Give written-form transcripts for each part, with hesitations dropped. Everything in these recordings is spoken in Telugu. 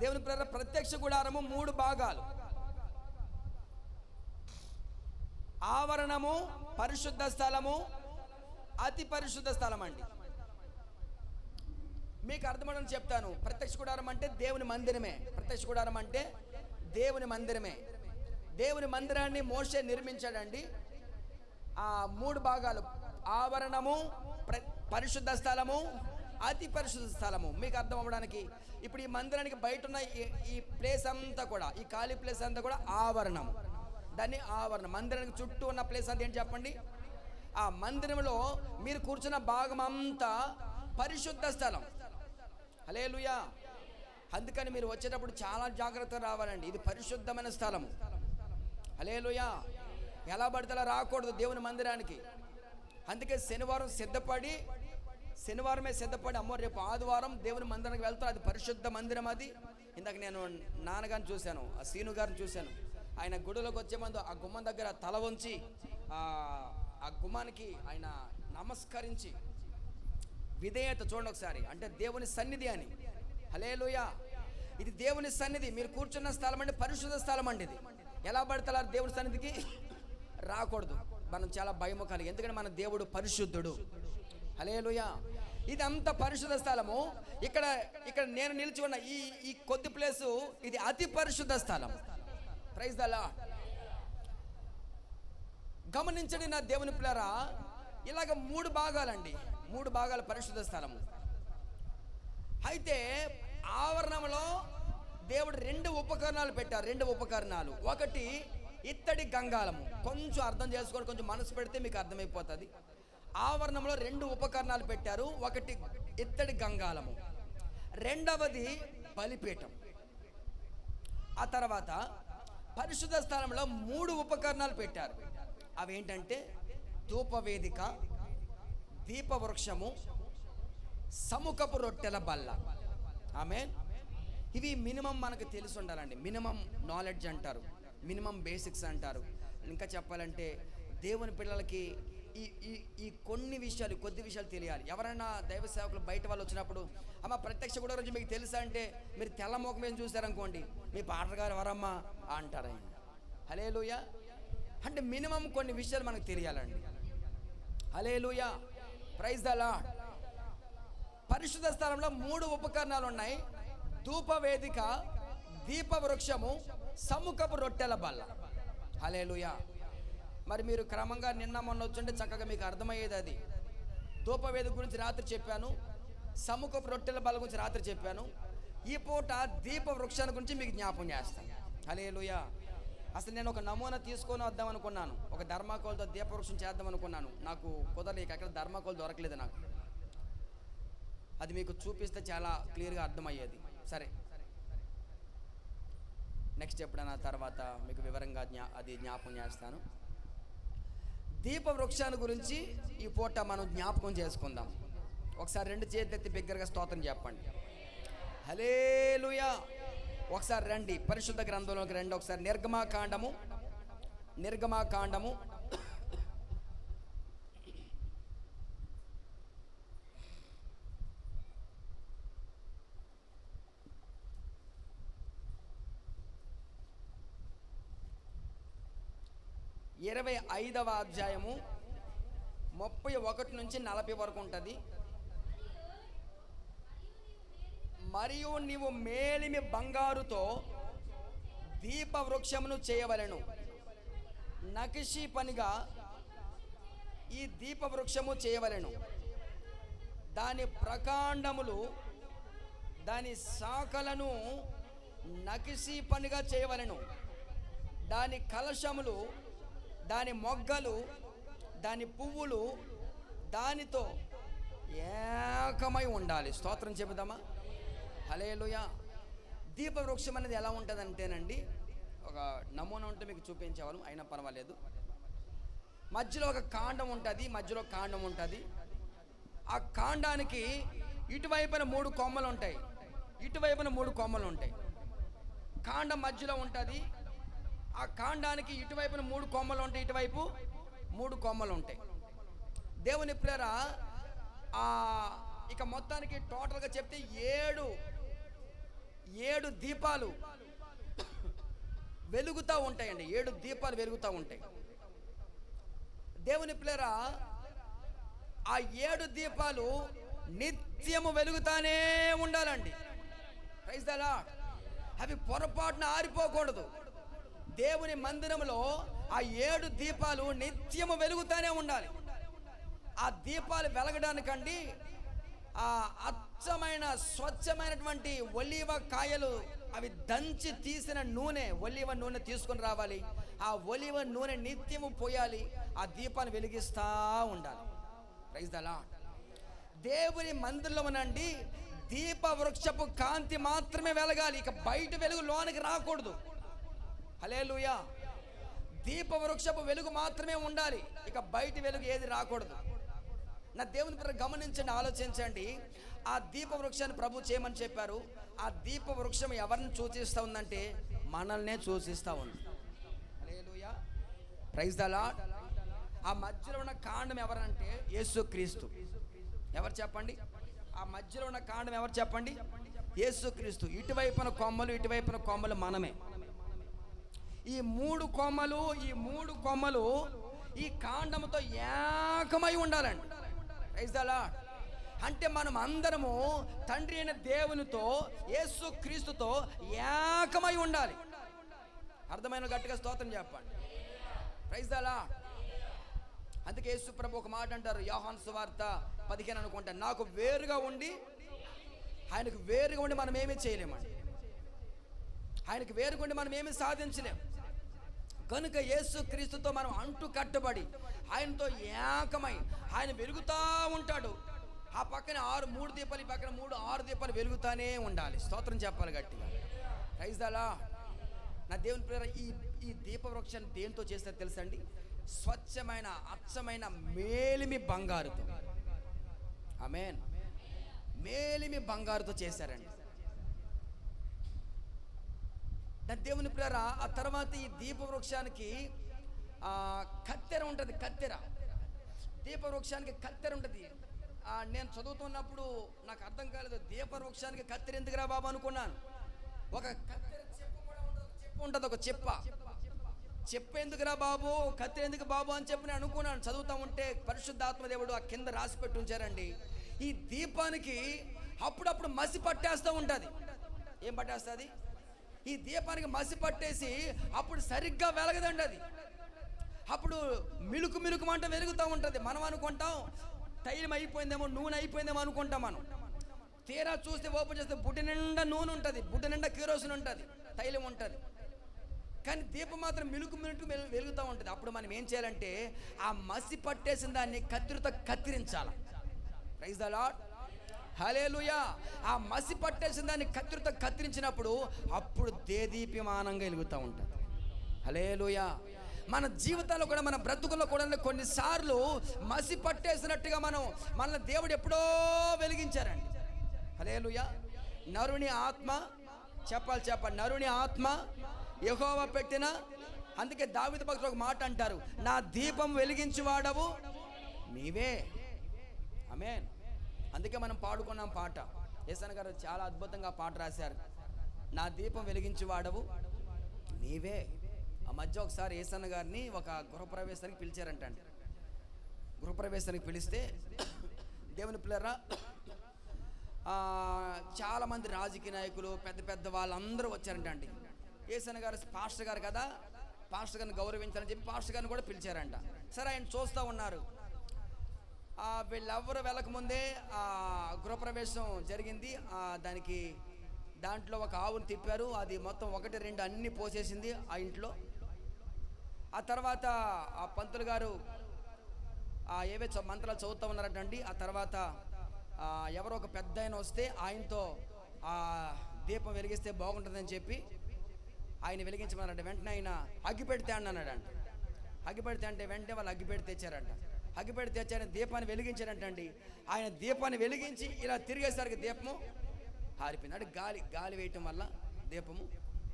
దేవుని ప్రేర ప్రత్యక్ష గుడారము 3 భాగాలు. ఆవరణము, పరిశుద్ధ స్థలము, అతి పరిశుద్ధ స్థలం అండి. మీకు అర్థమని చెప్తాను. ప్రత్యక్ష గుడారం అంటే దేవుని మందిరమే. ప్రత్యక్ష గుడారం అంటే దేవుని మందిరమే. దేవుని మందిరాన్ని మోషే నిర్మించాడండి. ఆ 3 భాగాలు: ఆవరణము, పరిశుద్ధ స్థలము, అతి పరిశుద్ధ స్థలము. మీకు అర్థం అవ్వడానికి, ఇప్పుడు ఈ మందిరానికి బయట ఉన్న ఈ ప్లేస్ అంతా కూడా, ఈ ఖాళీ ప్లేస్ అంతా కూడా ఆవరణము. దాన్ని ఆవరణం. మందిరానికి చుట్టూ ఉన్న ప్లేస్ అంతా ఏంటి చెప్పండి? ఆ మందిరంలో మీరు కూర్చున్న భాగం అంతా పరిశుద్ధ స్థలం. హల్లెలూయా. అందుకని మీరు వచ్చేటప్పుడు చాలా జాగ్రత్తగా రావాలండి. ఇది పరిశుద్ధమైన స్థలము. హల్లెలూయా. ఎలా పడితే అలా రాకూడదు దేవుని మందిరానికి. అందుకే శనివారమే సిద్ధపడి అమ్మో రేపు ఆదివారం దేవుని మందిరానికి వెళ్తారు. అది పరిశుద్ధ మందిరం. అది ఇందాక నేను నాన్నగారిని చూశాను, ఆ సీను గారిని చూశాను. ఆయన గుడిలోకి వచ్చే ముందు ఆ గుమ్మం దగ్గర తల వంచి ఆ గుమ్మానికి ఆయన నమస్కరించి విధేయత చూడండి ఒకసారి. అంటే దేవుని సన్నిధి అని. హల్లెలూయా. ఇది దేవుని సన్నిధి. మీరు కూర్చున్న స్థలం అంటే పరిశుద్ధ స్థలం అండి. ఇది ఎలా పడతారు దేవుని సన్నిధికి రాకూడదు. మనం చాలా భయము కలిగి, ఎందుకంటే మన దేవుడు పరిశుద్ధుడు. హల్లెలూయా. ఇది అంత పరిశుద్ధ స్థలము. ఇక్కడ నేను నిలిచి ఉన్న ఈ కొద్ది ప్లేసు ఇది అతి పరిశుద్ధ స్థలం. Praise the lord. గమనించండి నా దేవుని పిల్లరా, ఇలాగ 3 భాగాలండి. 3 భాగాల పరిశుద్ధ స్థలము. అయితే ఆవరణంలో దేవుడు 2 ఉపకరణాలు పెట్టారు. 2 ఉపకరణాలు. ఒకటి ఇత్తడి గంగాళము. కొంచెం అర్థం చేసుకొని కొంచెం మనసు పెడితే మీకు అర్థమైపోతుంది. ఆవరణంలో 2 ఉపకరణాలు పెట్టారు. ఒకటి ఇత్తడి గంగాళము, రెండవది బలిపీఠం. ఆ తర్వాత పరిశుద్ధ స్థలంలో 3 ఉపకరణాలు పెట్టారు. అవి ఏంటంటే ధూపవేదిక, దీపవృక్షము, సముఖపు రొట్టెల బల్ల. ఆమేన్. ఇవి మినిమం మనకు తెలిసి ఉండాలండి. మినిమం నాలెడ్జ్ అంటారు, మినిమం బేసిక్స్ అంటారు. ఇంకా చెప్పాలంటే దేవుని పిల్లలకి ఈ కొద్ది విషయాలు తెలియాలి. ఎవరైనా దైవ సేవకులు బయట వాళ్ళు వచ్చినప్పుడు అమ్మ ప్రత్యక్ష గుడారం రోజు మీకు తెలుసా అంటే మీరు తెల్ల ముఖం మీద చూసారనుకోండి, మీ పాటలు గారు ఎవరమ్మా అంటారు ఆయన. హల్లెలూయా. అంటే మినిమం కొన్ని విషయాలు మనకు తెలియాలండి. హల్లెలూయా. Praise the Lord. పరిశుద్ధ స్థలంలో 3 ఉపకరణాలు ఉన్నాయి. ధూపవేదిక, దీపవృక్షము, సముఖపు రొట్టెల బల్ల. హల్లెలూయా. మరి మీరు క్రమంగా నిన్న మొన్న వచ్చుంటే చక్కగా మీకు అర్థమయ్యేది. అది ధూపవేదిక గురించి రాత్రి చెప్పాను, సముఖపు రొట్టెల బల్ల గురించి రాత్రి చెప్పాను. ఈ పూట దీప వృక్షాన్ని గురించి మీకు జ్ఞాపకం చేస్తాను. హల్లెలూయా. అసలు నేను ఒక నమూనా తీసుకొని వద్దాం అనుకున్నాను. ఒక ధర్మాకోల్తో దీపవృక్షం చేద్దాం అనుకున్నాను. నాకు కుదరలేక అక్కడ ధర్మాకోల్ దొరకలేదు నాకు. అది మీకు చూపిస్తే చాలా క్లియర్గా అర్థమయ్యేది. సరే, నెక్స్ట్ ఎప్పుడైనా తర్వాత మీకు వివరంగా అది జ్ఞాపకం చేస్తాను. దీపవృక్షాన్ని గురించి ఈ పూట మనం జ్ఞాపకం చేసుకుందాం. ఒకసారి 2 చేతులెత్తి బిగ్గరగా స్తోత్రం చెప్పండి. హల్లెలూయా. ఒకసారి రండి, పరిశుద్ధ గ్రంథంలోకి రండి. ఒకసారి నిర్గమాకాండము 25వ అధ్యాయము 31 నుంచి 40 వరకు ఉంటుంది. మరియు నీవు మేలిమి బంగారుతో దీపవృక్షమును చేయవలెను. నకిషీ పనిగా ఈ దీపవృక్షము చేయవలెను. దాని ప్రకాండములు, దాని శాఖలను నకిషీ పనిగా చేయవలెను. దాని కలశములు, దాని మొగ్గలు, దాని పువ్వులు దానితో ఏకమై ఉండాలి. స్తోత్రం చెబుదామా? హల్లెలూయా. దీపవృక్షం అనేది ఎలా ఉంటుంది అంటేనండి, ఒక నమూనా ఉంటే మీకు చూపించేవాళ్ళం, అయినా పర్వాలేదు. మధ్యలో ఒక కాండం ఉంటుంది. ఆ కాండానికి ఇటువైపున 3 కొమ్మలు ఉంటాయి, ఇటువైపున 3 కొమ్మలు ఉంటాయి. కాండం మధ్యలో ఉంటుంది. ఆ కాండానికి ఇటువైపున 3 కొమ్మలు ఉంటాయి, ఇటువైపు 3 కొమ్మలు ఉంటాయి. దేవుని ప్రేరా ఇక మొత్తానికి టోటల్గా చెప్తే 7 7 దీపాలు వెలుగుతూ ఉంటాయండి. 7 దీపాలు వెలుగుతూ ఉంటాయి. దేవుని పిల్లరా, ఆ 7 దీపాలు నిత్యము వెలుగుతానే ఉండాలండి. Praise the lord. అవి పొరపాటున ఆరిపోకూడదు. దేవుని మందిరంలో ఆ 7 దీపాలు నిత్యము వెలుగుతానే ఉండాలి. ఆ దీపాలు వెలగడానికండి ఆ అచ్చమైన స్వచ్ఛమైనటువంటి ఒలీవ కాయలు, అవి దంచి తీసిన నూనె, ఒలీవ నూనె తీసుకొని రావాలి. ఆ ఒలీవ నూనె నిత్యము పోయాలి. ఆ దీపాన్ని వెలిగిస్తూ ఉండాలి. Praise the lord. దేవుని మందిరంలో నండి దీప వృక్షపు కాంతి మాత్రమే వెలగాలి. ఇక బయట వెలుగు లోనికి రాకూడదు. హల్లెలూయా. దీప వృక్షపు వెలుగు మాత్రమే ఉండాలి. ఇక బయట వెలుగు ఏది రాకూడదు. నా దేవుని ప్రియులారా, గమనించండి, ఆలోచించండి. ఆ దీప వృక్షాన్ని ప్రభు చేయమని చెప్పారు. ఆ దీప వృక్షం ఎవరిని సూచిస్తూ ఉందంటే మనల్నే సూచిస్తూ ఉంది. హల్లెలూయా. Praise the Lord. ఆ మధ్యలో ఉన్న కాండం ఎవరంటే యేసుక్రీస్తు. ఎవరు చెప్పండి? ఆ మధ్యలో ఉన్న కాండం ఎవరు చెప్పండి? యేసుక్రీస్తు. ఇటువైపున కొమ్మలు మనమే. ఈ మూడు కొమ్మలు ఈ కాండముతో ఏకమై ఉండాలండి. Praise the lord. అంటే మనం అందరము తండ్రి అయిన దేవునితో, యేసుక్రీస్తుతో ఏకమై ఉండాలి. అర్థమైన గట్టిగా స్తోత్రం చెప్పండి. Praise the lord. అందుకే యేసు ప్రభు ఒక మాట అంటారు, యోహాను సువార్త 15 అనుకుంటా, నాకు వేరుగా ఉండి ఆయనకు వేరుగా ఉండి మనం ఏమీ చేయలేమండి. ఆయనకు వేరుగా ఉండి మనం ఏమీ సాధించలేం. కనుక యేసు క్రీస్తుతో మనం అంటు కట్టబడి ఆయనతో ఏకమై ఆయన వెలుగుతూ ఉంటాడు. ఆ పక్కన 3 దీపాలు, ఈ పక్కన 6 దీపాలు వెలుగుతానే ఉండాలి. స్తోత్రం చెప్పాలి గట్టిగా. Praise the lord. నా దేవుని ప్రియులారా, ఈ దీప వృక్షాన్ని దేంతో చేస్తారో తెలుసా అండి? స్వచ్ఛమైన అచ్చమైన మేలిమి బంగారుతో. ఆమేన్. మేలిమి బంగారుతో చేశారండి. నా దేవుని ప్రియులారా, ఆ తర్వాత ఈ దీప వృక్షానికి కత్తెర ఉంటుంది. దీప వృక్షానికి కత్తెర ఉంటుంది. నేను చదువుతున్నప్పుడు నాకు అర్థం కాలేదు, దీప వృక్షానికి కత్తెర ఎందుకురా బాబు అనుకున్నాను. ఒక కత్తెర చెప్పు కూడా ఉంటుంది, ఒక చెప్ప ఎందుకురా బాబు, కత్తెర ఎందుకు బాబు అని చెప్పి నేను అనుకున్నాను. చదువుతూ ఉంటే పరిశుద్ధాత్మదేవుడు ఆ కింద రాసి పెట్టి ఉంచారండి. ఈ దీపానికి అప్పుడప్పుడు మసి పట్టేస్తూ ఉంటుంది. ఏం పట్టేస్తుంది? ఈ దీపానికి మసి పట్టేసి అప్పుడు సరిగ్గా వెలగదండి. అది అప్పుడు మిలుకు మంట వెలుగుతూ ఉంటుంది. మనం అనుకుంటాం తైలం అయిపోయిందేమో, నూనె అయిపోయిందేమో అనుకుంటాం. మనం తీరా చూస్తే ఓపెన్ చేస్తే బుడ్డి నిండా నూనె ఉంటుంది, బుడ్డి నిండా కిరోసిన్ ఉంటుంది, తైలం ఉంటుంది. కానీ దీపం మాత్రం మిలుకు వెలుగుతూ ఉంటుంది. అప్పుడు మనం ఏం చేయాలంటే ఆ మసి పట్టేసిన దాన్ని కత్తిరితో కత్తిరించాలి. Praise the Lord. హల్లెలూయా. ఆ మసి పట్టేసిన దాన్ని కత్తిరితో కత్తిరించినప్పుడు అప్పుడు దేదీప్యమానంగా వెలుగుతూ ఉంటుంది. హల్లెలూయా. మన జీవితాల్లో కూడా, మన బ్రతుకుల్లో కూడా కొన్నిసార్లు మసి పట్టేసినట్టుగా మనల్ని దేవుడు ఎప్పుడో వెలిగించారండి. హల్లెలూయా. నరుని ఆత్మ చెప్పాలి నరుని ఆత్మ యెహోవా పెట్టిన. అందుకే దావీదు భక్తుడు ఒక మాట అంటారు, నా దీపం వెలిగించువాడవు నీవే. ఆమేన్. అందుకే మనం పాడుకున్నాం పాట. యేసన్న గారు చాలా అద్భుతంగా పాట రాశారు, నా దీపం వెలిగించువాడవు నీవే. ఆ మధ్య ఒకసారి యేసన్న గారిని ఒక గృహప్రవేశానికి పిలిచారంటండి. గృహప్రవేశానికి పిలిస్తే దేవుని పిల్లరా, చాలామంది రాజకీయ నాయకులు, పెద్ద వాళ్ళందరూ వచ్చారంటండి. యేసన్న గారు పాస్టర్ గారు కదా, పాస్టర్ గారిని గౌరవించాలని చెప్పి పాస్టర్ గారిని కూడా పిలిచారంట. సరే, ఆయన చూస్తూ ఉన్నారు. వీళ్ళెవ్వరు వెళ్ళకముందే గృహప్రవేశం జరిగింది. దాంట్లో ఒక ఆవును తిప్పారు. అది మొత్తం 1, 2 అన్నీ పోసేసింది ఆ ఇంట్లో. ఆ తర్వాత ఆ పంతులు గారు ఏవే మంత్రాలు చదువుతూ ఉన్నారటండి. ఆ తర్వాత ఎవరో ఒక పెద్ద ఆయన వస్తే ఆయనతో దీపం వెలిగిస్తే బాగుంటుందని చెప్పి ఆయన వెలిగించమన్నారంట. వెంటనే ఆయన అగ్గిపెడితే అన్నాడంట. అగ్గిపెడితే అంటే వెంటనే వాళ్ళు అగ్గిపెడి తెచ్చారంట. అగ్గిపెడి తెచ్చారని దీపాన్ని వెలిగించారంటండి. ఆయన దీపాన్ని వెలిగించి ఇలా తిరిగేసరికి దీపము ఆరిపోయింది. అంటే గాలి వేయటం వల్ల దీపము.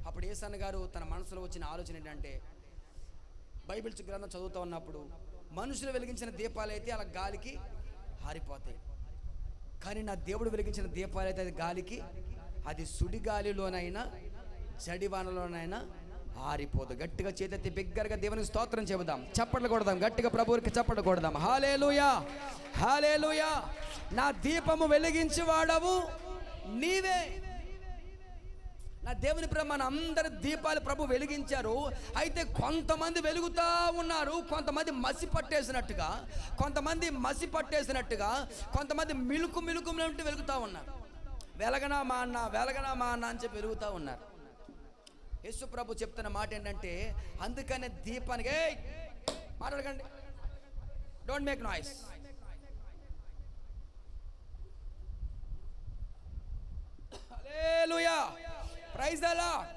అప్పుడు యేసన్న గారు తన మనసులో వచ్చిన ఆలోచన ఏంటంటే, బైబిల్ గ్రంథం చదువుతూ ఉన్నప్పుడు మనుషులు వెలిగించిన దీపాలు అయితే అలా గాలికి ఆరిపోతాయి, కానీ నా దేవుడు వెలిగించిన దీపాలు అయితే అది గాలికి అది సుడిగాలిలోనైనా జడివానలోనైనా ఆరిపోదు. గట్టిగా చేతెత్తి బిగ్గరగా దేవునికి స్తోత్రం చెబుదాం, చప్పట్లు కొడదాం, గట్టిగా ప్రభువుకి చప్పట్లు కొడదాం. హల్లెలూయా, హల్లెలూయా. నా దీపము వెలిగించి వాడవు నీవే. నా దేవుని ప్రేమ, మన అందరి దీపాలు ప్రభు వెలిగించారు. అయితే కొంతమంది వెలుగుతూ ఉన్నారు, కొంతమంది మసి పట్టేసినట్టుగా, కొంతమంది మిలుకు వెలుగుతూ ఉన్నారు. వెలగనా మా అన్న అని చెప్పి వెలుగుతూ ఉన్నారు. యేసు ప్రభు చెప్తున్న మాట ఏంటంటే, అందుకనే దీపానికి మాట్లాడకండి, డోంట్ మేక్ నాయిస్. హల్లెలూయా, ప్రైజ్ ది లార్డ్.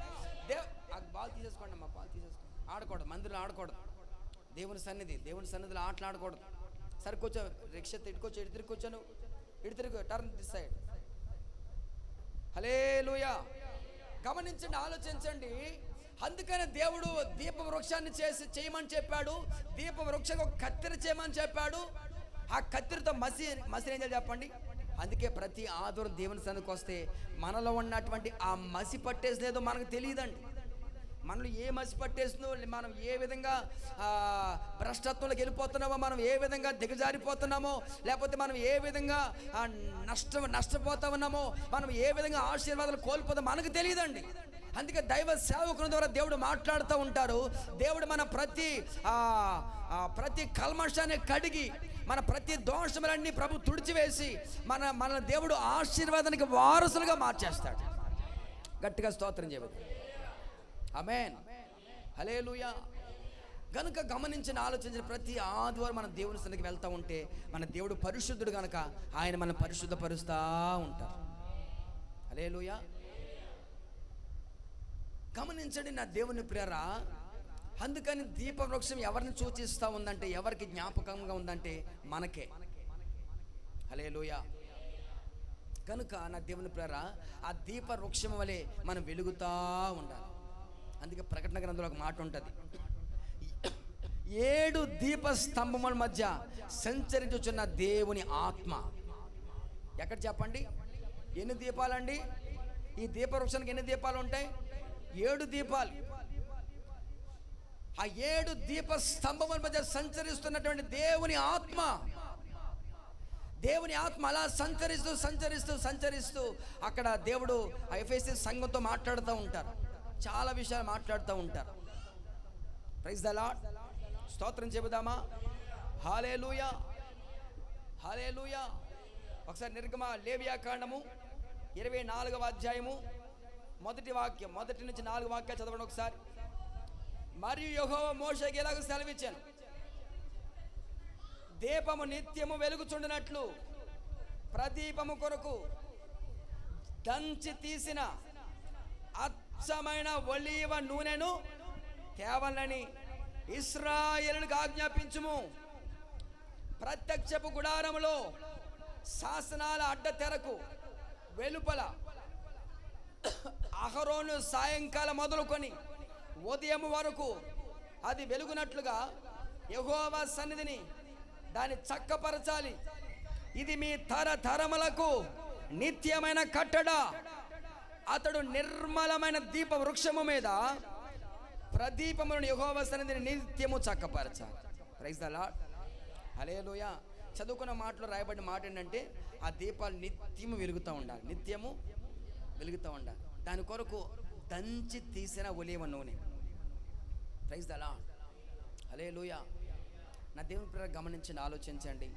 బాల్ తీసేసుకోండి అమ్మా, బాల్ తీసేసుకోండి. ఆడకూడదు, మందిరంలో ఆడకూడదు. దేవుని సన్నిధిలో ఆటలు ఆడకూడదు. సరే కూర్చో, రిక్షా ఇటుకొచ్చు, ఇటు తిరిగి ఇటు తిరుగు, టర్న్ దిస్ సైడ్. హల్లెలూయా. గమనించండి, ఆలోచించండి. అందుకనే దేవుడు దీప వృక్షాన్ని చేయమని చెప్పాడు. దీప వృక్షం ఒక కత్తెర చేయమని చెప్పాడు. ఆ కత్తెరతో మసి ఏం చేయాలి చెప్పండి. అందుకే ప్రతి ఆదివారం దేవుని సన్నిధికి వస్తే మనలో ఉన్నటువంటి ఆ మసి పట్టేసిలేదో మనకు తెలియదండి. మనలో ఏ మసి పట్టేస్తుందో, మనం ఏ విధంగా భ్రష్టత్వంలోకి వెళ్ళిపోతున్నామో, మనం ఏ విధంగా దిగజారిపోతున్నామో, లేకపోతే మనం ఏ విధంగా నష్టపోతా ఉన్నామో, మనం ఏ విధంగా ఆశీర్వాదాలు కోల్పోతామో మనకు తెలియదండి. అందుకే దైవ సేవకుల ద్వారా దేవుడు మాట్లాడుతూ ఉంటారు. దేవుడు మన ప్రతి కల్మషాన్ని కడిగి, మన ప్రతి దోషములన్నీ ప్రభు తుడిచివేసి మన దేవుడు ఆశీర్వాదానికి వారసులుగా మార్చేస్తాడు. గట్టిగా స్తోత్రం చేయబోదు. ఆమేన్, హల్లెలూయా. గనుక గమనించిన, ఆలోచించిన, ప్రతి ఆదివారం మన దేవుని సన్నిధికి వెళ్తూ ఉంటే మన దేవుడు పరిశుద్ధుడు గనుక ఆయన మనం పరిశుద్ధపరుస్తూ ఉంటారు. హల్లెలూయా. గమనించండి నా దేవుని ప్రియరా. అందుకని దీపవృక్షం ఎవరిని సూచిస్తూ ఉందంటే, ఎవరికి జ్ఞాపకంగా ఉందంటే మనకే. హల్లెలూయా. కనుక నా దేవుని ప్రియరా, ఆ దీపవృక్షం వలె మనం వెలుగుతూ ఉండాలి. అందుకే ప్రకటన గ్రంథంలో ఒక మాట ఉంటుంది, 7 దీప స్తంభముల మధ్య సంచరించుచున్న దేవుని ఆత్మ. ఎక్కడ చెప్పండి, ఎన్ని దీపాలండి? ఈ దీపవృక్షానికి ఎన్ని దీపాలు ఉంటాయి? 7 దీపాలు. ఆ 7 దీప స్తంభముల మధ్య సంచరిస్తున్నటువంటి దేవుని ఆత్మ అలా సంచరిస్తూ అక్కడ దేవుడు ఎఫెసీ సంఘంతో మాట్లాడుతూ ఉంటారు. చాలా విషయాలు మాట్లాడుతూ ఉంటారు. Praise the lord. స్తోత్రం చెబుదామా? హల్లెలూయా, హల్లెలూయా. ఒకసారి లేవియా కాండము 24వ అధ్యాయము మొదటి వాక్యం, మొదటి నుంచి 4 వాక్యాలు చదవండి ఒకసారి. మరియు యెహోవా మోషేకి ఇలాగ సెలవిచ్చాను, దీపము నిత్యము వెలుగుచుండినట్లు ప్రదీపము కొరకు దంచి తీసిన అచ్చమైన ఒలీవ నూనెను తేవాలని ఇశ్రాయేలునికి ఆజ్ఞాపించుము. ప్రత్యక్షపు గుడారములో శాసనాల అడ్డ తెరకు వెలుపల అహరోను సాయంకాలం మొదలుకొని ఉదయం వరకు అది వెలుగునట్లుగా యెహోవా సన్నిధిని దాన్ని చక్కపరచాలి. ఇది మీ తరతరములకు నిత్యమైన కట్టడ. అతడు నిర్మలమైన దీప వృక్షము మీద ప్రదీపములను యెహోవా సన్నిధిని నిత్యము చక్కపరచాలి. ప్రైజ్ ది లార్డ్, హల్లెలూయా. చదువుకున్న మాటలో రాయబడిన మాట ఏంటంటే, ఆ దీపాలు నిత్యము వెలుగుతూ ఉండాలి, నిత్యము వెలుగుతూ ఉండాలి. దాని కొరకు దంచి తీసిన ఒలీవ నూనె. ప్రైజ్ ది లార్డ్, హల్లెలూయా. నా దేవుని ప్రియులారా, గమనించండి, ఆలోచించండి.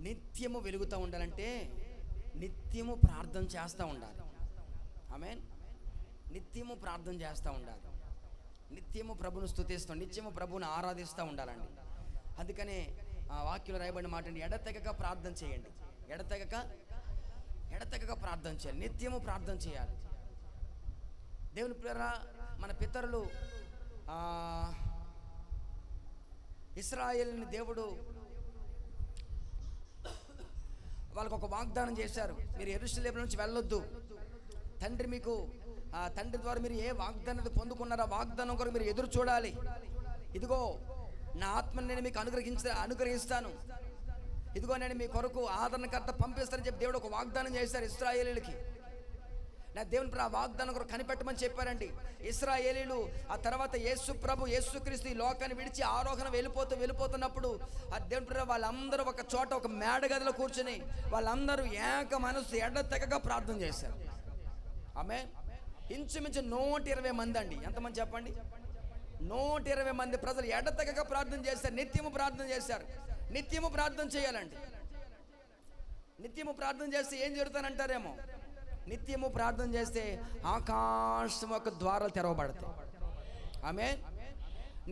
నిత్యము వెలుగుతూ ఉండాలంటే నిత్యము ప్రార్థన చేస్తూ ఉండాలి. ఆమేన్. నిత్యము ప్రార్థన చేస్తూ ఉండాలి, నిత్యము ప్రభువును స్తుతిస్తాం, నిత్యము ప్రభువును ఆరాధిస్తూ ఉండాలండి. అందుకనే ఆ వాక్యంలో రాయబడిన మాట, ఎడతెగక ప్రార్థన చేయండి. ఎడతెగక ప్రార్థన చేయాలి, నిత్యము ప్రార్థన చేయాలి. దేవుని ప్రియరా, మన పితరులు ఇశ్రాయేలుని దేవుడు వాళ్ళకు ఒక వాగ్దానం చేశారు, మీరు యెరూషలేము నుంచి వెళ్ళొద్దు. తండ్రి ద్వారా మీరు ఏ వాగ్దానం పొందుకున్నారో వాగ్దానం కొరకు మీరు ఎదురు చూడాలి. ఇదిగో నా ఆత్మని నేను మీకు అనుగ్రహిస్తాను, ఇదిగో నేను మీ కొరకు ఆదరణకర్త పంపిస్తానని చెప్పి దేవుడు ఒక వాగ్దానం చేశారు ఇశ్రాయేలీయులకి. నా దేవుని ఆ వాగ్దానం కొరకు కనిపెట్టమని చెప్పారండి ఇశ్రాయేలీయులు. ఆ తర్వాత యేసుక్రీస్తు ఈ లోకాన్ని విడిచి ఆరోహణ వెళ్ళిపోతున్నప్పుడు ఆ దేవుని వాళ్ళందరూ ఒక చోట ఒక మేడ గదిలో కూర్చుని వాళ్ళందరూ ఏక మనసు ఎడతెగక ప్రార్థన చేశారు. ఆమె ఇంచుమించు 120 మంది అండి. ఎంతమంది చెప్పండి? 120 మంది ప్రజలు ఎడతెగక ప్రార్థన చేశారు. నిత్యము ప్రార్థన చేశారు. నిత్యము ప్రార్థన చేయాలండి. నిత్యము ప్రార్థన చేస్తే ఏం జరుగుతానంటారేమో, నిత్యము ప్రార్థన చేస్తే ఆకాశం యొక్క ద్వారాలు తెరవబడతాయి. ఆమె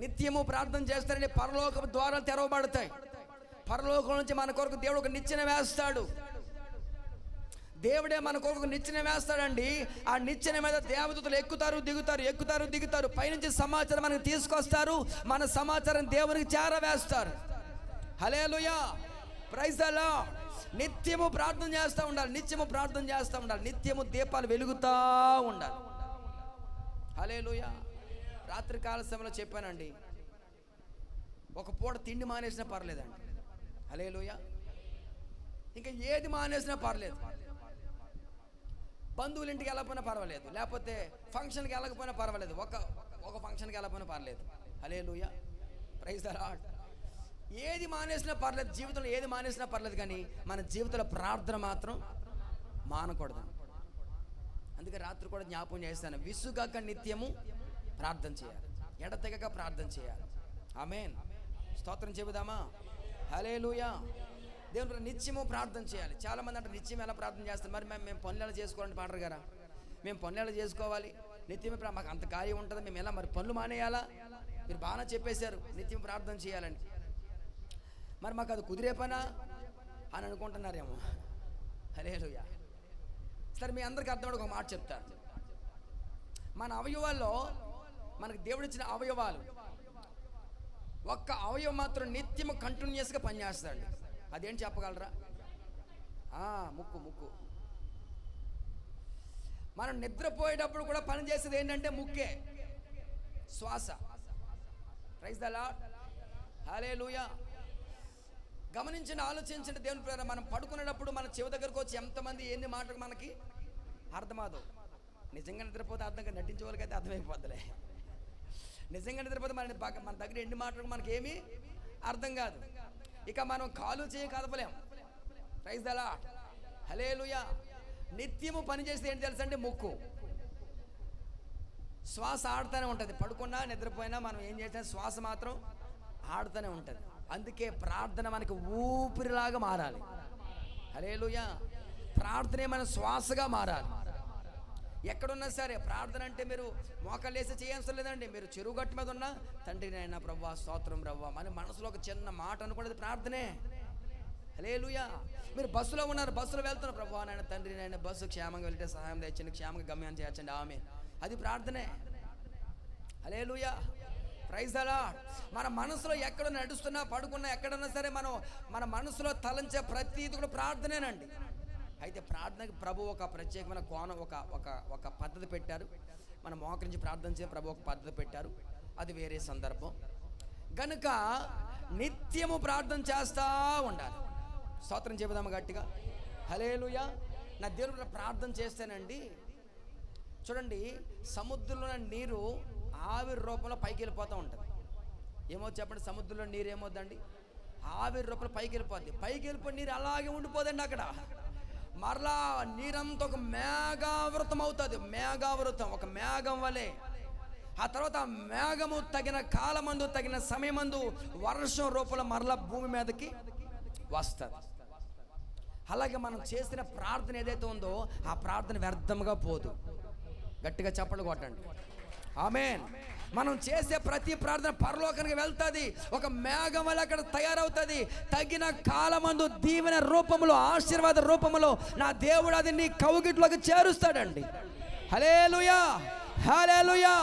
నిత్యము ప్రార్థన చేస్తారండి, పరలోక ద్వారాలు తెరవబడతాయి. పరలోకం నుంచి మన కొరకు దేవుడు ఒక నిచ్చెన వేస్తాడు. దేవుడే మన కొరకు నిచ్చెన వేస్తాడండి. ఆ నిచ్చెన మీద దేవదూతలు ఎక్కుతారు దిగుతారు. పైనుంచి సమాచారం మనకు తీసుకొస్తారు. మన సమాచారం దేవునికి చేరవేస్తారు. హల్లెలూయా, ప్రైజ్ ది లార్డ్. నిత్యము ప్రార్థన చేస్తూ ఉండాలి. నిత్యము దీపాలు వెలుగుతూ ఉండాలి. హల్లెలూయా. రాత్రికాల సమయంలో చెప్పానండి, ఒక పూట తిండి మానేసినా పర్లేదండి. హల్లెలూయా. ఇంకా ఏది మానేసినా పర్లేదు. బంధువుల ఇంటికి వెళ్ళకపోయినా పర్వాలేదు, లేకపోతే ఫంక్షన్కి వెళ్ళకపోయినా పర్వాలేదు, ఒక ఫంక్షన్కి వెళ్ళకపోయినా పర్లేదు. హల్లెలూయా, ప్రైజ్ ది లార్డ్. ఏది మానేసినా పర్లేదు, జీవితంలో ఏది మానేసినా పర్లేదు, కానీ మన జీవితంలో ప్రార్థన మాత్రం మానకూడదు. అందుకే రాత్రి కూడా జ్ఞాపకం చేస్తాను, విసుగాక నిత్యము ప్రార్థన చేయాలి, ఎడతెగక ప్రార్థన చేయాలి. ఆమేన్. స్తోత్రం చెబుదామా? హల్లెలూయా. దేవుని నిత్యము ప్రార్థన చేయాలి. చాలామంది అంటే నిత్యం ఎలా ప్రార్థన చేస్తారు? మరి మేము పనులు చేసుకోవాలంటే పాడరు గారా, మేము పనులు చేసుకోవాలి నిత్యమే, మాకు అంత కార్యం ఉంటుంది, మేము ఎలా మరి పనులు మానేయాలా? మీరు బాగా చెప్పేశారు నిత్యం ప్రార్థన చేయాలని. మరి మాకు అది కుదిరే పనా అని అనుకుంటున్నారేమో. హల్లెలూయా. సరే, మీ అందరికీ అర్థం ఒక మాట చెప్తాను. మన అవయవాల్లో మనకు దేవుడిచ్చిన అవయవాలు, ఒక్క అవయవం మాత్రం నిత్యము కంటిన్యూస్గా పనిచేస్తాడు. అదేంటి చెప్పగలరా? ముక్కు. మనం నిద్రపోయేటప్పుడు కూడా పని చేసేది ఏంటంటే ముక్కే, శ్వాస. Praise the Lord. హల్లెలూయా. గమనించండి, ఆలోచించండి దేవుని ప్రేమ. మనం పడుకునేటప్పుడు మన చెవి దగ్గరకు వచ్చి ఎంతమంది ఎన్ని మాటలు మనకి అర్థమాదు. నిజంగా నిద్రపోతే అర్థంగా, నటించే వాళ్ళకైతే అర్థమైపోద్దులే. నిజంగా నిద్రపోతే మన దగ్గర ఎన్ని మాటలు మనకి ఏమీ అర్థం కాదు. ఇక మనం కాలు చేయి కదపలేం. Praise the Lord. హల్లెలూయా. నిత్యము పని చేస్తే ఏంటి తెలుసా అండి? ముక్కు. శ్వాస ఆడుతూనే ఉంటుంది. పడుకున్నా నిద్రపోయినా మనం ఏం చేసినా శ్వాస మాత్రం ఆడుతూనే ఉంటుంది. అందుకే ప్రార్థన మనకి ఊపిరిలాగా మారాలి. హల్లెలూయా. ప్రార్థనే మన శ్వాసగా మారాలి. ఎక్కడున్నా సరే ప్రార్థన అంటే మీరు మోకాళ్ళు వేసి చేయాల్సిన లేదండి. మీరు చెరువు గట్టు మీద ఉన్నా తండ్రి నాయన ప్రభువా స్తోత్రం ప్రభువా మన మనసులో ఒక చిన్న మాట అనుకునేది ప్రార్థనే. హల్లెలూయా. మీరు బస్సులో ఉన్నారు, బస్సులో వెళ్తున్నారు, ప్రభువా నాయన తండ్రి నాయన బస్సు క్షేమంగా వెళ్తే సహాయం తెచ్చండి, క్షేమంగా గమ్యాన్ని చేర్చండి, ఆమేన్. అది ప్రార్థనే. హల్లెలూయా, ప్రైజ్ ది లార్డ్. మన మనసులో ఎక్కడ నడుస్తున్నా పడుకున్నా ఎక్కడన్నా సరే మన మనసులో తలంచే ప్రతిది కూడా ప్రార్థనేనండి. అయితే ప్రార్థనకి ప్రభు ఒక ప్రత్యేకమైన కోణం, ఒక పద్ధతి పెట్టారు. మనం మోకరించి ప్రార్థన చేయ ప్రభు ఒక పద్ధతి పెట్టారు. అది వేరే సందర్భం. గనుక నిత్యము ప్రార్థన చేస్తూ ఉండాలి. స్తోత్రం చెబుదాము గట్టిగా. హల్లెలూయా. నా దేవుడు ప్రార్థన చేస్తేనండి, చూడండి, సముద్రంలో నీరు ఆవిరి రూపంలో పైకి వెళ్ళిపోతూ ఉంటుంది. ఏమో చెప్పండి, సముద్రంలో నీరు ఏమవుద్దండి? ఆవిరి రూపంలో పైకి వెళ్ళిపోద్ది. పైకి వెళ్ళిపోయి నీరు అలాగే ఉండిపోదండి. అక్కడ మరలా నీరంతా ఒక మేఘావృతం అవుతుంది. మేఘావృతం ఒక మేఘం వలె. ఆ తర్వాత ఆ మేఘము తగిన కాలమందు తగిన సమయమందు వర్షం రూపంలో మరలా భూమి మీదకి వస్తుంది. అలాగే మనం చేసిన ప్రార్థన ఏదైతే ఉందో ఆ ప్రార్థన వ్యర్థంగా పోదు. గట్టిగా చప్పట్లు కొట్టండి, ఆమేన్. మనం చేసే ప్రతి ప్రార్థన పరలోకానికి వెళ్తుంది. ఒక మేఘం వల్ల అక్కడ తయారవుతుంది. తగిన కాలమందు దీవెన రూపంలో, ఆశీర్వాద రూపంలో నా దేవుడు అది నీ కౌగిట్లోకి చేరుస్తాడండి. హల్లెలూయా, హల్లెలూయా.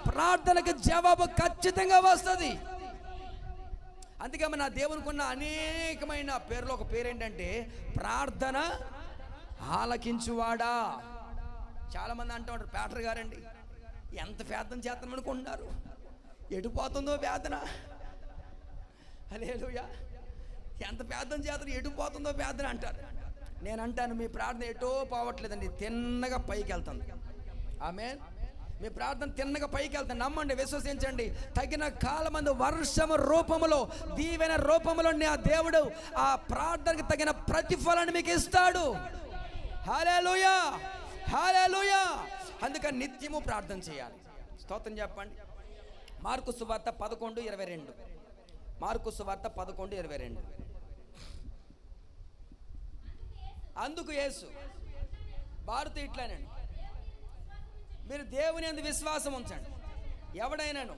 ప్రార్థనకు జవాబు ఖచ్చితంగా వస్తుంది. అందుకే నా దేవునికి ఉన్న అనేకమైన పేర్లు ఒక పేరు ఏంటంటే ప్రార్థన ఆలకించువాడా. చాలామంది అంటూ ఉంటారు, పేటర్ గారండి ఎంత ప్రార్థన చేస్తాం అనుకుంటున్నారు, ఎడిపోతుందో వేదన. హల్లెలూయా. ఎంత ప్రార్థన చేస్తారు, ఎటు పోతుందో ప్రార్థన అంటారు. నేను అంటాను, మీ ప్రార్థన ఎటో పోవట్లేదండి, తిన్నగా పైకి వెళ్తుంది. ఆమేన్. మీ ప్రార్థన తిన్నగా పైకి వెళ్తుంది. నమ్మండి, విశ్వసించండి. తగిన కాలమందు వర్షము రూపములో, దీవెన రూపములో ఆ దేవుడు ఆ ప్రార్థనకు తగిన ప్రతిఫలాన్ని మీకు ఇస్తాడు. హల్లెలూయా, హల్లెలూయా. అందుకని నిత్యము ప్రార్థన చేయాలి. స్తోత్రం చెప్పండి. మార్కు సువార్త 11:22. మార్కు సువార్త 11:22. అందుకు యేసు భారత ఇట్లానండి, మీరు దేవుని యందు విశ్వాసం ఉంచండి. ఎవడైనాను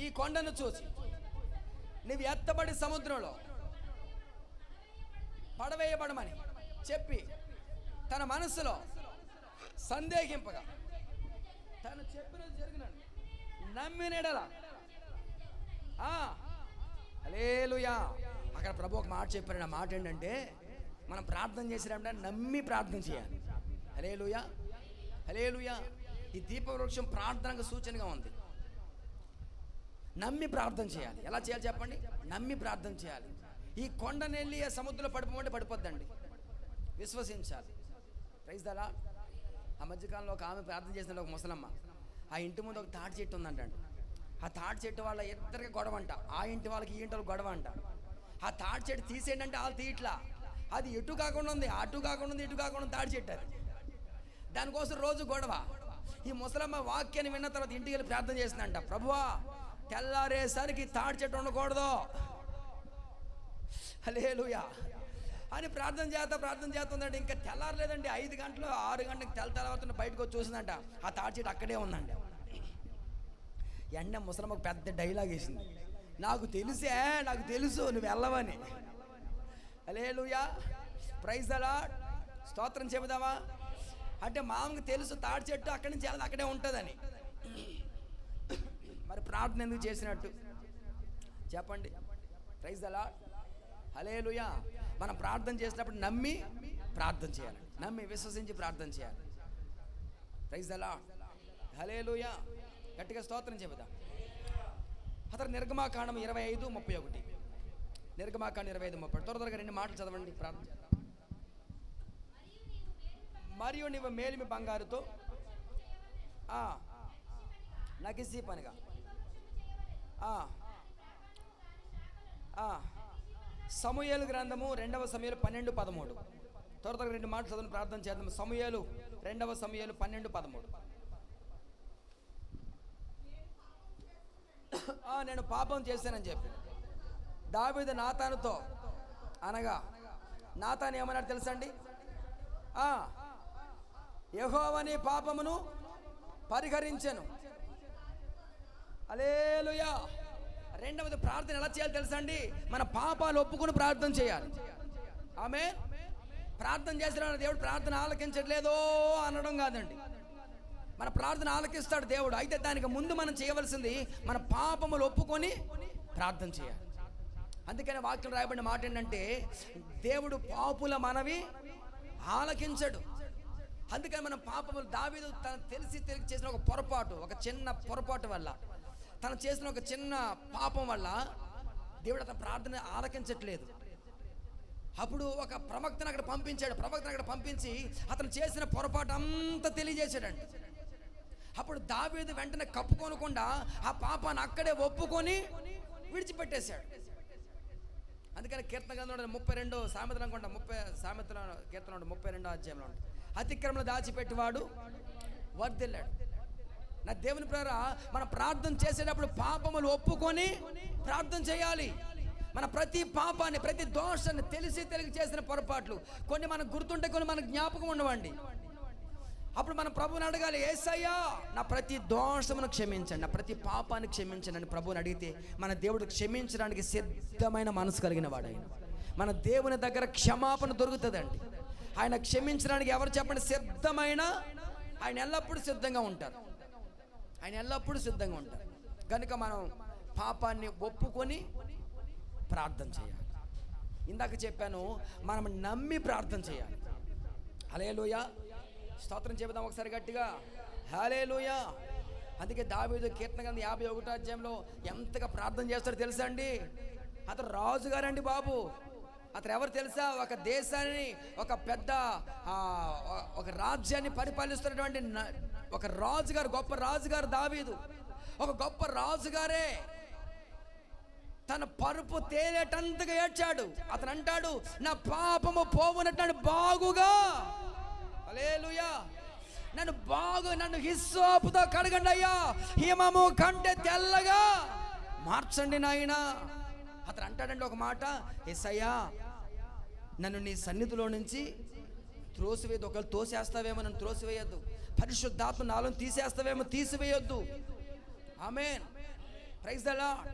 ఈ కొండను చూసి నువ్వు ఎత్తబడి సముద్రంలో పడవేయబడమని చెప్పి తన మనసులో సందేహింపగా తను చెప్పినది జరిగినాడు నమ్మినడల. హల్లెలూయా. అక్కడ ప్రభు ఒక మాట చెప్పారు. ఆ మాట ఏంటంటే, మనం ప్రార్థన చేసినప్పుడే నమ్మి ప్రార్థన చేయాలి. హల్లెలూయా, హల్లెలూయా. ఈ దీపవృక్షం ప్రార్థనకు సూచనగా ఉంది. నమ్మి ప్రార్థన చేయాలి. ఎలా చేయాలి చెప్పండి? నమ్మి ప్రార్థన చేయాలి. ఈ కొండను వెళ్ళి ఆ సముద్రంలో పడిపోమంటే పడిపోద్దండి, విశ్వసించాలి. Praise the Lord. ఆ మధ్యకాలంలో ఒక ఆమె ప్రార్థన చేసిన ఒక ముసలమ్మ, ఆ ఇంటి ముందు ఒక తాటి చెట్టు ఉందంటండి. ఆ తాటి చెట్టు వాళ్ళ ఇద్దరికి గొడవ అంట. ఆ ఇంటి వాళ్ళకి ఈ ఇంటి వాళ్ళకి గొడవ అంట. ఆ తాటి చెట్టు తీసేయండి అంటే వాళ్ళు తీయట్లా. అది ఎటు కాకుండా ఉంది, అటు కాకుండా ఉంది, ఇటు కాకుండా తాడి చెట్టు అది. దానికోసం రోజు గొడవ. ఈ ముసలమ్మ వాక్యాన్ని విన్న తర్వాత ఇంటికి వెళ్ళి ప్రార్థన చేసిందంట, ప్రభువా తెల్లారేసరికి తాడి చెట్టు ఉండకూడదు, హల్లెలూయా అని ప్రార్థన చేస్తుందంటే ఇంకా తెల్లారలేదండి. 5 గంటలు 6 గంటలకు తెల్లవారుతున్న బయటకు వచ్చి చూసిందంట, ఆ తాడి చెట్టు అక్కడే ఉందండి. ఎండ ముసలమ్మకు పెద్ద డైలాగ్ వేసింది, నాకు తెలుసు నువ్వు వెళ్ళవని. హల్లెలూయా, ప్రైజ్ ద లార్డ్. స్తోత్రం చెబుదామా? అంటే మామకు తెలుసు తాడి చెట్టు అక్కడి నుంచి వెళ్ళదు, అక్కడే ఉంటుందని. మరి ప్రార్థన ఎందుకు చేసినట్టు చెప్పండి? ప్రైజ్ ద లార్డ్, హల్లెలూయా. మనం ప్రార్థన చేసినప్పుడు నమ్మి ప్రార్థన చేయాలి, నమ్మి విశ్వసించి ప్రార్థన చేయాలి. ప్రైజ్ ద లార్డ్, హల్లెలూయా. గట్టిగా స్తోత్రం చెబుదాం. అతను నిర్గమాకాండం 25:31. నిర్గమాకాండం 25:30. త్వరగా 2 మాటలు చదవండి, ప్రార్థన చేద్దాం. మరియు నీవు మేలిమి బంగారుతో నగిసి పనిగా సమూయేలు గ్రంథము 2వ సమూయేలు 12:13. త్వరగా 2 మాటలు చదవని ప్రార్థన చేద్దాం. సమూయేలు 2వ సమూయేలు 12:13. నేను పాపం చేశానని చెప్పి దావీదు నాతానుతో అనగా, నాతాను ఏమన్నాడు తెలుసండి? యెహోవా నీ పాపమును పరిహరించెను. హల్లెలూయా. రెండవది ప్రార్థన ఎలా చేయాలి తెలుసండి? మన పాపాలు ఒప్పుకొని ప్రార్థన చేయాలి. ఆమేన్. ప్రార్థన చేసిన దేవుడు ప్రార్థన ఆలకించట్లేదో అనడం కాదండి, మన ప్రార్థన ఆలకిస్తాడు దేవుడు. అయితే దానికి ముందు మనం చేయవలసింది మన పాపములు ఒప్పుకొని ప్రార్థన చేయాలి. అందుకని వాక్యం రాయబడిన మాట ఏంటంటే, దేవుడు పాపుల మనవి ఆలకించడు. అందుకని మనం పాపములు, దావీదు తను తెలిసి చేసిన ఒక పొరపాటు, ఒక చిన్న పొరపాటు వల్ల, తను చేసిన ఒక చిన్న పాపం వల్ల దేవుడు అతని ప్రార్థన ఆలకించట్లేదు. అప్పుడు ఒక ప్రవక్తను అక్కడ పంపించాడు. ప్రవక్తను అక్కడ పంపించి అతను చేసిన పొరపాటు అంతా తెలియజేశాడండి. అప్పుడు దావీదు వెంటనే కప్పుకొనకుండా ఆ పాపాన్ని అక్కడే ఒప్పుకొని విడిచిపెట్టేశాడు. అందుకని కీర్తన గ్రంథంలో 32 సామెతలు అనుకుంటా, 30 సామెతల కీర్తన 32వ అధ్యాయంలో ఉంటుంది, అతిక్రమణ దాచిపెట్టివాడు వర్ధిల్లాడు. నా దేవుని ప్రేరా, మనం ప్రార్థన చేసేటప్పుడు పాపములు ఒప్పుకొని ప్రార్థన చేయాలి. మన ప్రతి పాపాన్ని, ప్రతి దోషాన్ని, తెలిసి చేసిన పొరపాట్లు కొన్ని మనకు గుర్తుంటే కొన్ని మనకు జ్ఞాపకం ఉండవండి. అప్పుడు మన ప్రభువుని అడగాలి, యేసయ్యా నా ప్రతి దోషమును క్షమించండి, నా ప్రతి పాపాన్ని క్షమించండి అని ప్రభువుని అడిగితే మన దేవుడు క్షమించడానికి సిద్ధమైన మనసు కలిగిన వాడు ఆయన. మన దేవుని దగ్గర క్షమాపణ దొరుకుతుందండి. ఆయన క్షమించడానికి ఎవరు చెప్పండి? సిద్ధమైన ఆయన ఎల్లప్పుడూ సిద్ధంగా ఉంటారు. ఆయన ఎల్లప్పుడూ సిద్ధంగా ఉంటారు. కనుక మనం పాపాన్ని ఒప్పుకొని ప్రార్థన చేయాలి. ఇందాక చెప్పాను, మనం నమ్మి ప్రార్థన చేయాలి. హల్లెలూయా, స్తోత్రం చెబుదాం ఒకసారి గట్టిగా, హల్లెలూయా. అందుకే దావీదు కీర్తన గ్రంథం 51వ అధ్యాయంలో ఎంతగా ప్రార్థన చేస్తాడో తెలుసా అండి? అతను రాజుగారండి బాబు. అతను ఎవరు తెలుసా? ఒక దేశాన్ని, ఒక పెద్ద ఒక రాజ్యాన్ని పరిపాలిస్తున్నటువంటి ఒక రాజుగారు, గొప్ప రాజుగారు దావీదు. ఒక గొప్ప రాజుగారే తన పరుపు తేలేటంతగా ఏడ్చాడు. అతను అంటాడు, నా పాపము పోవునట్టు బాగుగా, హల్లెలూయా, నన్ను హిస్సోపుతో కడగండి అయ్యా, హిమము కంటే తెల్లగా మార్చండి నాయనా. అతను అంటాడండి ఒక మాట, యేసయ్యా నన్ను నీ సన్నిధిలో నుంచి త్రోసివేయద్దు. ఒకవేళ తోసేస్తావేమో నన్ను త్రోసివేయద్దు. పరిశుద్ధాత్మ నాలో తీసేస్తావేమో తీసివేయొద్దు. ఆమేన్, ప్రైజ్ ద లార్డ్.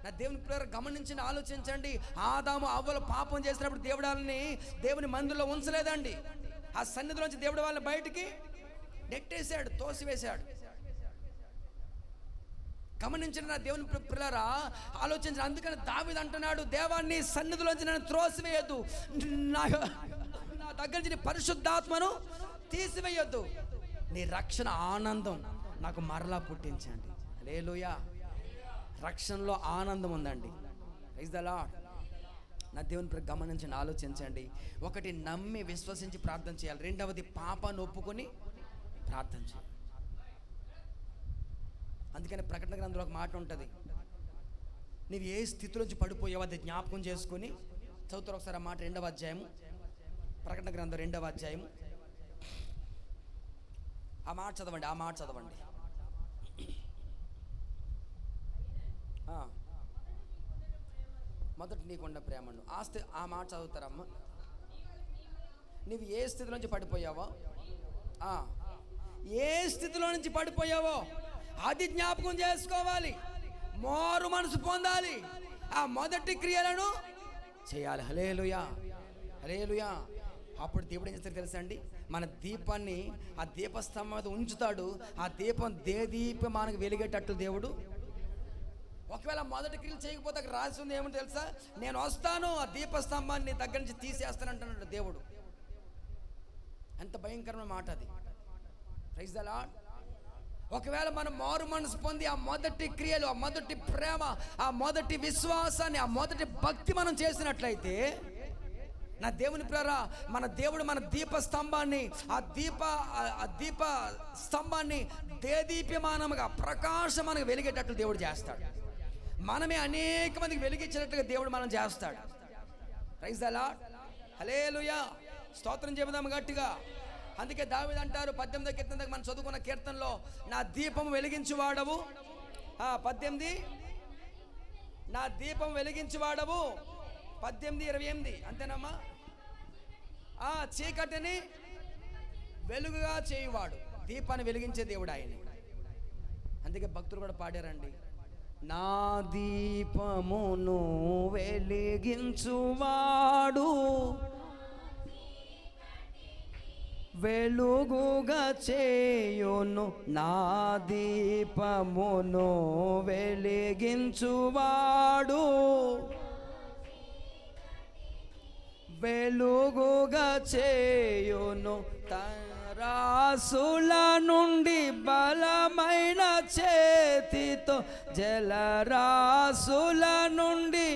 నా దేవుని ప్రేర గమనించి ఆలోచించండి. ఆదాము అవ్వలు పాపం చేసినప్పుడు దేవుడు వాళ్ళని దేవుని మందిరంలో ఉంచలేదండి. ఆ సన్నిధిలోంచి దేవుడు వాళ్ళని బయటికి నెట్టేశాడు, తోసివేశాడు. గమనించిన నా దేవుని ప్రియులారా, ఆలోచించిన. అందుకని దావీదు అంటున్నాడు, దేవాన్ని సన్నిధిలోంచి నన్ను త్రోసివేయొద్దు, నా దగ్గర నుంచి నీ పరిశుద్ధాత్మను తీసివేయొద్దు. నీ రక్షణ ఆనందం నాకు మరలా పుట్టించండి. హల్లెలూయా. రక్షణలో ఆనందం ఉందండి. Praise the lord. నా దేవుని ప్రియ గమనించండి, ఆలోచించండి. ఒకటి, నమ్మి విశ్వసించి ప్రార్థన చేయాలి. రెండవది, పాపాన్ని ఒప్పుకొని ప్రార్థన చేయాలి. అందుకని ప్రకటన గ్రంథంలో ఒక మాట ఉంటుంది, నీవు ఏ స్థితిలోంచి పడిపోయావో అది జ్ఞాపకం చేసుకొని చదువుతారు ఒకసారి ఆ మాట. 2వ అధ్యాయము, ప్రకటన గ్రంథం 2వ అధ్యాయము. ఆ మాట చదవండి. మొదటి నీకున్న ప్రేమను ఆ మాట చదువుతారమ్మ. నీవు ఏ స్థితిలో నుంచి పడిపోయావో, ఏ స్థితిలో నుంచి పడిపోయావో అది జ్ఞాపకం చేసుకోవాలి. మారు మనసు పొందాలి. ఆ మొదటి క్రియలను చేయాలి. హల్లెలూయా, హల్లెలూయా. అప్పుడు దేవుడు ఏం చేస్తాడు తెలుసా అండి? మన దీపాన్ని ఆ దీపస్తంభం మీద ఉంచుతాడు. ఆ దీపం దీపమానకు వెలిగేటట్టు దేవుడు. ఒకవేళ మొదటి క్రియలు చేయకపోతే అక్కడ రాసి ఉంది ఏమని తెలుసా? నేను వస్తాను, ఆ దీపస్తంభాన్ని దగ్గర నుంచి తీసేస్తానంటున్నాడు దేవుడు. ఎంత భయంకరమైన మాట అది. Praise the lord. ఒకవేళ మనం మారు మనసు పొంది ఆ మొదటి క్రియలు, ఆ మొదటి ప్రేమ, ఆ మొదటి విశ్వాసాన్ని, ఆ మొదటి భక్తి మనం చేసినట్లయితే, నా దేవుని ప్రేర, మన దేవుడు మన దీప స్తంభాన్ని, ఆ దీప స్తంభాన్ని దేదీప్యమానముగా ప్రకాశమానంగా వెలిగేటట్లు దేవుడు చేస్తాడు. మనమే అనేక మందికి వెలిగించినట్లుగా దేవుడు మనం చేస్తాడు. Praise the Lord. హల్లెలూయా. స్తోత్రం చెబుదాము గట్టిగా. అందుకే దావీదు అంటారు 18వ కీర్తన మనం చదువుకున్న కీర్తనలో, నా దీపం వెలిగించువాడవు. 18, నా దీపం వెలిగించువాడవు. 18:28 అంతేనమ్మా. చీకటిని వెలుగుగా చేయువాడు. దీపాన్ని వెలిగించే దేవుడు ఆయన. అందుకే భక్తులు కూడా పాడారండి, నా దీపమును వెలిగించువాడు వెలుగుగా చేయును, నా దీపమును వెలిగించువాడు వెలుగుగా చేయును. తరాసుల నుండి బలమైన చేతితో, జలరాసుల నుండి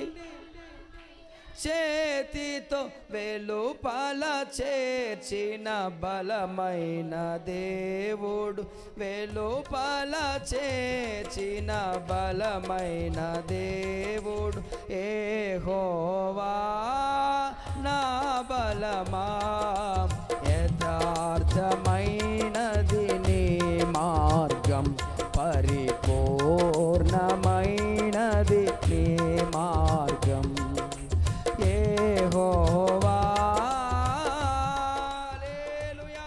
చేతితో వెలుపల చేర్చిన బలమైన దేవుడు, వెలుపల చేర్చిన బలమైన దేవుడు యెహోవా నా బలమా. యథార్థమైనది నీ మార్గం, పరిపూర్ణమైనది నీ మార్గం యెహోవా. హల్లెలూయా.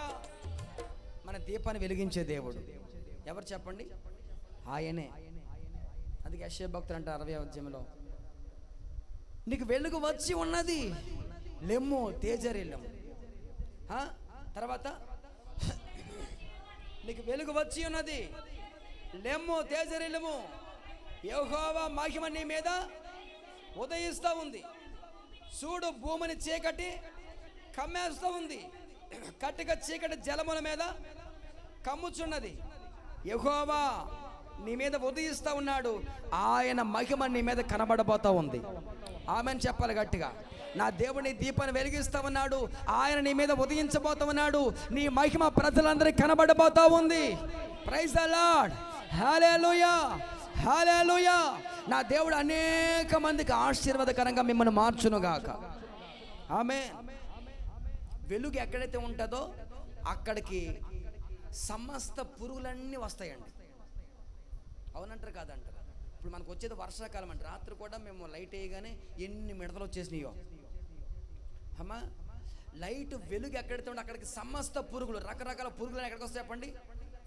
మన దీపాన్ని వెలిగించే దేవుడు ఎవరు చెప్పండి? ఆయనే. అందుకే యెషయా భక్తుడు అంటారు 60వ అధ్యాయంలో, నీకు వెలుగు వచ్చి ఉన్నది, లెమ్ము తేజరిల్లము. తర్వాత నీకు వెలుగు వచ్చి ఉన్నది, లెమ్ము తేజరిల్లము, యెహోవా మహిమ నీ మీద ఉదయిస్తూ ఉంది. చూడు, భూమిని చీకటి కమ్మేస్తూ ఉంది, కట్టిక చీకటి జలముల మీద కమ్ముచున్నది. యెహోవా నీ మీద ఉదయిస్తూ ఉన్నాడు. ఆయన మహిమ నీ మీద కనబడబోతా ఉంది. ఆమెను చెప్పాలి గట్టిగా. నా దేవుని దీపాన్ని వెలిగిస్తూ ఉన్నాడు. ఆయన నీ మీద ఉదయించబోతా ఉన్నాడు. నీ మహిమ ప్రజలందరికీ కనబడబోతా ఉంది. Praise the Lord. Hallelujah, hallelujah. నా దేవుడు అనేక మందికి ఆశీర్వాదకరంగా మిమ్మల్ని మార్చునుగాక. ఆమేన్. వెలుగు ఎక్కడైతే ఉంటుందో అక్కడికి సమస్త పురుగులన్నీ వస్తాయండి. అవునంటారు కాదంటారు? ఇప్పుడు మనకు వచ్చేది వర్షాకాలం అంటే రాత్రి కూడా మేము లైట్ వేయగానే ఎన్ని మిడతలు వచ్చేసినాయో అమ్మా. లైట్ వెలుగు ఎక్కడైతే ఉంటే అక్కడికి సమస్త పురుగులు, రకరకాల పురుగులు ఎక్కడికి వస్తాయి చెప్పండి?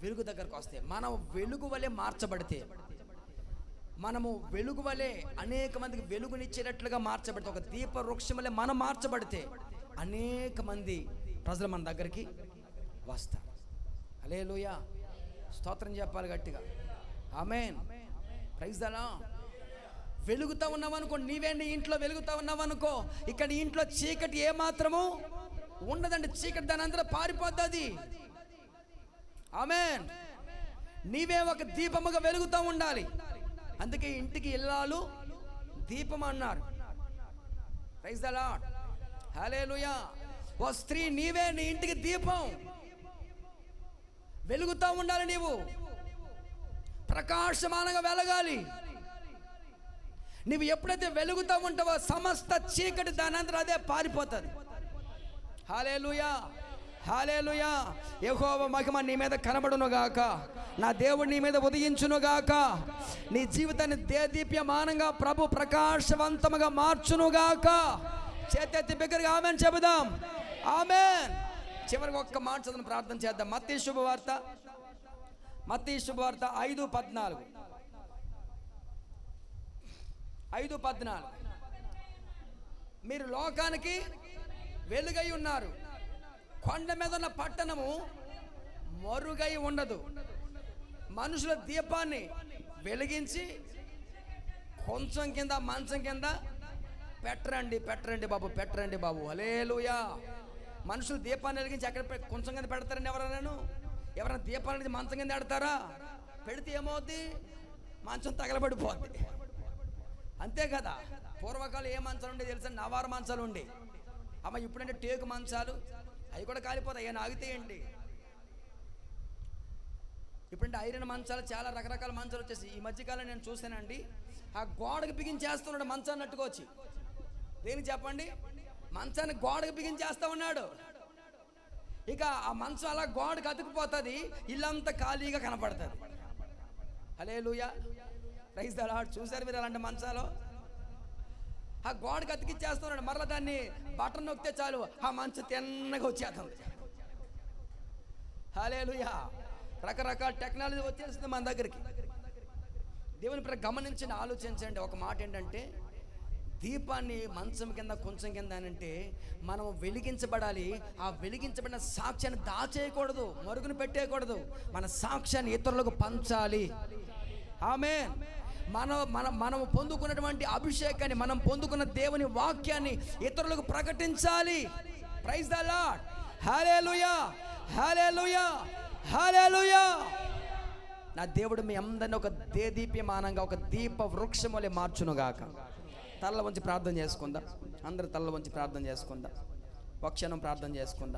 వెలుగు దగ్గరకు వస్తాయి. మనం వెలుగు వలె మార్చబడితే, మనము వెలుగు వలె అనేక మందికి వెలుగునిచ్చేటట్లుగా మార్చబడితే, ఒక దీప వృక్షం వలె మనం మార్చబడితే అనేక మంది ప్రజలు మన దగ్గరికి వస్తారు. హల్లెలూయా, స్తోత్రం చెప్పాలి గట్టిగా. ఆమేన్. Praise the Lord. వెలుగుతా ఉన్నావనుకో, నీవే నీ ఇంట్లో వెలుగుతా ఉన్నావనుకో, ఇక్కడ ఇంట్లో చీకటి ఏమాత్రము ఉండదండి. చీకటి దాని అందరూ పారిపోతుంది. ఆమేన్. నీవే ఒక దీపముగా వెలుగుతూ ఉండాలి. అందుకే ఇంటికి ఇల్లాలు దీపం అన్నారు. Praise the Lord. హల్లెలూయా. ఓ స్త్రీ, నీవే నీ ఇంటికి దీపం. వెలుగుతూ ఉండాలి. నీవు ప్రకాశమానంగా వెలగాలి. నీవు ఎప్పుడైతే వెలుగుతూ ఉంటావో సమస్త చీకటి దానంతరం అదే పారిపోతుంది. హల్లెలూయా, హల్లెలూయా. యెహోవా మహిమ నీ మీద కనబడునుగాక. నా దేవుడు నీ మీద ఉదయించునుగాక. నీ జీవితాన్ని దేదీప్యమానంగా ప్రభు ప్రకాశవంతముగా మార్చునుగాక. చేతెత్తి బిగ్గరగా ఆమేన్ చెబుదాం. ఆమేన్. చివరికి ఒక్క మాట చదువుని ప్రార్థన చేద్దాం. మత్తయి శుభవార్త 5:14. 5:14. మీరు లోకానికి వెలుగై ఉన్నారు. కొండ మీద ఉన్న పట్టణము మరుగై ఉండదు. మనుషుల దీపాన్ని వెలిగించి కొంచెం కింద, మంచం కింద పెట్టరండి బాబు. హల్లెలూయా. మనుషులు దీపాన్ని వెలిగించి ఎక్కడ కొంచెం కింద పెడతారండి? ఎవరైనా దీపాన్ని మంచం కింద పెడతారా? పెడితే ఏమవుద్ది? మంచం తగలబడిపోద్ది. అంతే కదా. పూర్వకాలం ఏ మంచాలు ఉండే తెలుసా? నవారు మంచాలు ఉండే. అమ్మ ఇప్పుడంటే టేకు మంచాలు, అవి కూడా కాలిపోతాయి. ఏమైనా ఆగితేయండి. ఇప్పుడంటే ఐరన్ మంచాలు, చాలా రకరకాల మంచాలు వచ్చేసి ఈ మధ్యకాలం నేను చూసానండి. ఆ గోడకు బిగించేస్తున్నాడు మంచాన్ని అట్టుకోవచ్చు. దేనికి చెప్పండి? మంచాన్ని గోడకు బిగించేస్తా ఉన్నాడు. ఇక ఆ మంచం అలా గోడకు అతుకుపోతుంది, ఇల్లంతా ఖాళీగా కనపడుతుంది. హల్లెలూయా, ప్రైజ్ ద లార్డ్. చూసారు మీరు అలాంటి మంచాలు? ఆ గోడకు అతికిచ్చేస్తున్నాడు. మరలా దాన్ని బటన్ నొక్కితే చాలు ఆ మంచం తిన్నగా వచ్చేస్తుంది. హల్లెలూయా. రకరకాల టెక్నాలజీ వచ్చేస్తుంది మన దగ్గరికి. దేవుని గమనించండి, ఆలోచించండి. ఒక మాట ఏంటంటే, దీపాన్ని మంచం కింద కొంచెం కింద అని అంటే మనం వెలిగించబడాలి. ఆ వెలిగించబడిన సాక్ష్యాన్ని దాచేయకూడదు, మరుగున పెట్టేయకూడదు. మన సాక్ష్యాన్ని ఇతరులకు పంచాలి. ఆమేన్. మనం పొందుకున్నటువంటి అభిషేకాన్ని, మనం పొందుకున్న దేవుని వాక్యాన్ని ఇతరులకు ప్రకటించాలి. Praise the Lord. Hallelujah, hallelujah, hallelujah. నా దేవుడు మీ అందరిని ఒక దేదీప్యమానంగా, ఒక దీప వృక్షం వలె మార్చునుగాక. తల్ల వంచి ప్రార్థన చేసుకుందాం. అందరూ తల్ల వంచి ప్రార్థన చేసుకుందాం. ఒక క్షణం ప్రార్థన చేసుకుందాం.